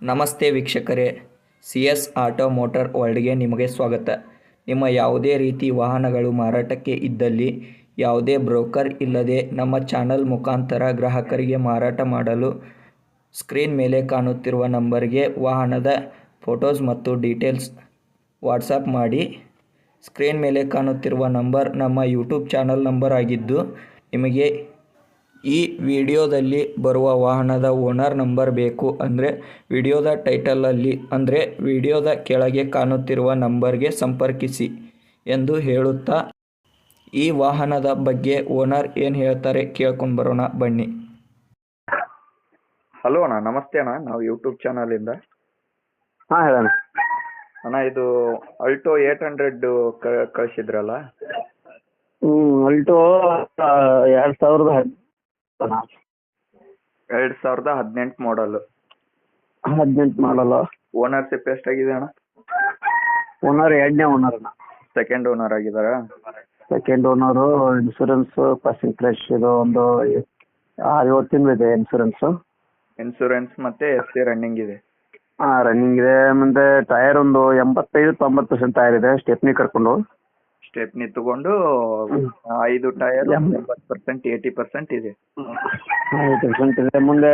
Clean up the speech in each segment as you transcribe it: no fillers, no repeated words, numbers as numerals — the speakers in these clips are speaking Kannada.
ನಮಸ್ತೆ ವೀಕ್ಷಕರೇ, ಸಿ ಎಸ್ ಆಟೋ ಮೋಟಾರ್ ವರ್ಲ್ಡ್ಗೆ ನಿಮಗೆ ಸ್ವಾಗತ. ನಿಮ್ಮ ಯಾವುದೇ ರೀತಿ ವಾಹನಗಳು ಮಾರಾಟಕ್ಕೆ ಇದ್ದಲ್ಲಿ ಯಾವುದೇ ಬ್ರೋಕರ್ ಇಲ್ಲದೆ ನಮ್ಮ ಚಾನಲ್ ಮುಖಾಂತರ ಗ್ರಾಹಕರಿಗೆ ಮಾರಾಟ ಮಾಡಲು ಸ್ಕ್ರೀನ್ ಮೇಲೆ ಕಾಣುತ್ತಿರುವ ನಂಬರ್ಗೆ ವಾಹನದ ಫೋಟೋಸ್ ಮತ್ತು ಡೀಟೇಲ್ಸ್ ವಾಟ್ಸಪ್ ಮಾಡಿ. ಸ್ಕ್ರೀನ್ ಮೇಲೆ ಕಾಣುತ್ತಿರುವ ನಂಬರ್ ನಮ್ಮ ಯೂಟ್ಯೂಬ್ ಚಾನಲ್ ನಂಬರ್ ಆಗಿದ್ದು, ನಿಮಗೆ ಈ ವಿಡಿಯೋದಲ್ಲಿ ಬರುವ ವಾಹನದ ಓನರ್ ನಂಬರ್ ಬೇಕು ಅಂದರೆ ವಿಡಿಯೋದ ಟೈಟಲಲ್ಲಿ ಅಂದರೆ ವಿಡಿಯೋದ ಕೆಳಗೆ ಕಾಣುತ್ತಿರುವ ನಂಬರ್ಗೆ ಸಂಪರ್ಕಿಸಿ ಎಂದು ಹೇಳುತ್ತಾ, ಈ ವಾಹನದ ಬಗ್ಗೆ ಓನರ್ ಏನು ಹೇಳ್ತಾರೆ ಕೇಳ್ಕೊಂಡು ಬರೋಣ ಬನ್ನಿ. ಹಲೋ ಅಣ್ಣ, ನಮಸ್ತೆ ಅಣ್ಣ. ನಾವು ಯೂಟ್ಯೂಬ್ ಚಾನಲಿಂದ. ಹಾಂ ಹೇಳೋಣ. ಅಣ್ಣ, ಇದು ಅಲ್ಟೋ 800 ಕಳಿಸಿದ್ರಲ್ಲ? ಅಲ್ಟೋ 2018 ಮಾಡಲು. 18 ಮಾಡಲು. ಓನರ್ಶಿಪ್ ಎಷ್ಟಾಗಿದೆ ಅಣ್ಣ? ಓನರ್ 2ನೇ ಓನರ್ ಅಣ್ಣ. ಸೆಕೆಂಡ್ ಓನರ್ ಆಗಿದಾರಾ? Second owner. Insurance passing fresh ಇದು ಒಂದು 60 ತಿಂಗಳಿದೆ ಇನ್ಸೂರೆನ್ಸು. ಇನ್ಸೂರೆನ್ಸ್ ಮತ್ತೆ ಎಫ್ ಸಿ ರನ್ನಿಂಗ್ ಇದೆ? ಹಾಂ, ರನ್ನಿಂಗ್ ಇದೆ. ಮುಂದೆ ಟೈರ್ ಒಂದು 85-90% ಟೈರ್ ಇದೆ, ಸ್ಟೆಪ್ನಿ ಕರ್ಕೊಂಡು. ಸ್ಟೆಪ್ನಿ ತಗೊಂಡು 5 ಟೈರ್ 70%, 80% ಇದೆ. 5% ಇದೆ. ಮುಂದೆ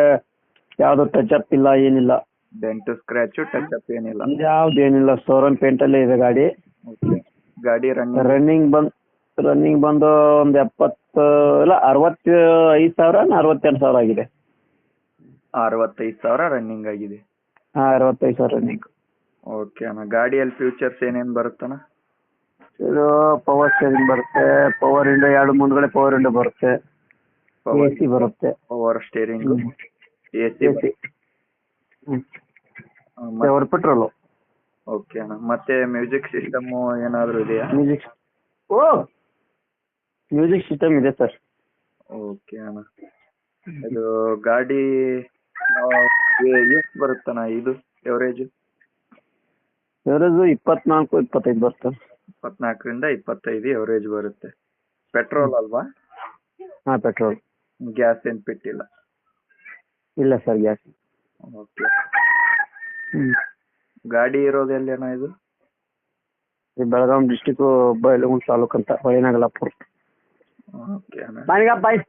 ಯಾವುದು ಟಚ್ ಅಪ್ ಇಲ್ಲ, ಏನಿಲ್ಲ. ಡೆಂಟ್ ಸ್ಕ್ರಾಚ್ ಟಚ್ ಅಪ್ ಏನಿಲ್ಲ? ಯಾವ್ದು ಏನಿಲ್ಲ, ಶೋರೂಮ್ ಪೇಂಟಲ್ಲೇ ಇದೆ ಗಾಡಿ. ಗಾಡಿ ರನ್ನಿಂಗ್ ಬಂದು ಒಂದು 65,000 ಆಗಿದೆ. 65,000 ರನ್ನಿಂಗ್ ಆಗಿದೆ. ಹಾಂ, 65,000 ರನ್ನಿಂಗ್. ಓಕೆ ಅಣ್ಣ. ಗಾಡಿಯಲ್ಲಿ ಫ್ಯೂಚರ್ಸ್ ಏನೇನು ಬರುತ್ತಣ್ಣ? ಇದು ಪವರ್ ಸ್ಟೇರಿಂಗ್ ಬರುತ್ತೆ, ಪವರ್ ವಿಂಡೋ 2 ಮುಂದ್ಗಡೆ ಪವರ್ ವಿಂಡೋ ಬರುತ್ತೆ, AC ಬರುತ್ತೆ. Power steering, AC. Power petrol. Okay ಅಣ್ಣ. ಮತ್ತೆ ಮ್ಯೂಸಿಕ್ ಸಿಸ್ಟಮ್ ಏನಾದರೂ ಇದೆಯಾ? ಮ್ಯೂಸಿಕ್ ಸಿಸ್ಟಮ್ ಇದೆ ಸರ್. ಓಕೆ ಅಣ್ಣ. ಇದು ಗಾಡಿ ಎಷ್ಟು ಬರುತ್ತಣ್ಣ ಇದು ಎವರೇಜ್? 24-25 ಬರುತ್ತೆ. 24ರಿಂದ 25 ಎವರೇಜ್ ಬರುತ್ತೆ. ಪೆಟ್ರೋಲ್ ಅಲ್ವಾ? ಹಾಂ, ಪೆಟ್ರೋಲ್. ಗ್ಯಾಸ್ ಏನು ಬಿಟ್ಟಿಲ್ಲ? ಇಲ್ಲ ಸರ್, ಗ್ಯಾಸ್. ಓಕೆ. ಗಾಡಿ ಇರೋದು ಎಲ್ಲೇನ ಇದು? ಬೆಳಗಾಂ ಡಿಸ್ಟಿಕ್ ಬೈಲಹೊಂಗಲ ತಾಲೂಕು ಅಂತ, ಹೊಳೆನಗಲಾಪುರ. ಓಕೆ ಅಣ್ಣ. ಬಾಯ್.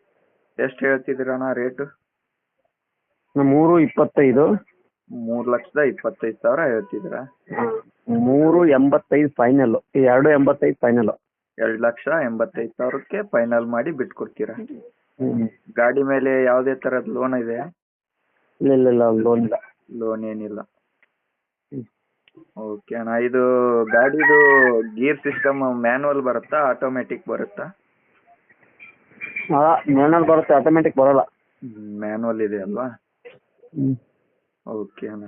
ಎಷ್ಟು ಹೇಳ್ತಿದ್ದೀರಣ್ಣ ರೇಟು? 325. 3,25,000 ಹೇಳ್ತಿದ್ದೀರಾ? 385 ಫೈನಲ್. 285 ಫೈನಲ್. 2,85,000ಕ್ಕೆ ಫೈನಲ್ ಮಾಡಿ ಬಿಟ್ಕೊಡ್ತೀರಾ? ಗಾಡಿ ಮೇಲೆ ಯಾವುದೇ ತರದ್ ಲೋನ್ ಇದೆಯಾ? ಇಲ್ಲ, ಲೋನ್ ಇಲ್ಲ. ಲೋನ್ ಏನಿಲ್ಲ. ಓಕೆ ಅಣ್ಣ. ಇದು ಗಾಡಿದು ಗೀರ್ ಸಿಸ್ಟಮ್ ಮ್ಯಾನುವಲ್ ಬರುತ್ತಾ, ಆಟೋಮೆಟಿಕ್ ಬರುತ್ತಾ? ಮ್ಯಾನುವಲ್ ಬರುತ್ತೆ, ಆಟೋಮೆಟಿಕ್ ಬರಲ್ಲ. ಮ್ಯಾನುವಲ್ ಇದೆ ಅಲ್ವಾ? ಓಕೆ ಅಣ್ಣ.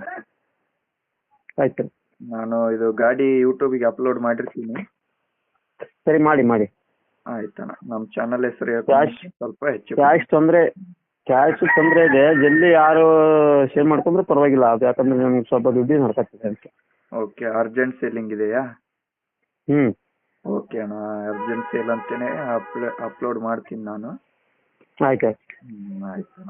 ಆಯ್ತು. ನಾನು ಇದು ಗಾಡಿ ಯೂಟ್ಯೂಬಿಗೆ ಅಪ್ಲೋಡ್ ಮಾಡಿರ್ತೀನಿ. ಸರಿ, ಮಾಡಿ. ಆಯ್ತಣ್ಣ. ನಮ್ಮ ಚಾನಲ್ ಹೆಸರು ಸ್ವಲ್ಪ ಹೆಚ್ಚು. ಕ್ಯಾಶ್ ತೊಂದರೆ ಇದೆ. ಜಲ್ದಿ ಯಾರು ಶೇರ್ ಮಾಡ್ಕೊಂಡ್ರೆ ಪರವಾಗಿಲ್ಲ. ಅದು ಯಾಕಂದ್ರೆ ನಮ್ಗೆ ಸ್ವಲ್ಪ ದುಡ್ಡಿನ ಹರಕತ್ತಿದೆ ಅಂತ. ಓಕೆ. ಅರ್ಜೆಂಟ್ ಸೇಲಿಂಗ್ ಇದೆಯಾ? ಓಕೆ ಅಣ್ಣ. ಅರ್ಜೆಂಟ್ ಸೇಲ್ ಅಂತಲೇ ಅಪ್ಲೋಡ್ ಮಾಡ್ತೀನಿ ನಾನು. ಆಯ್ತು. ಆಯ್ತಣ್ಣ.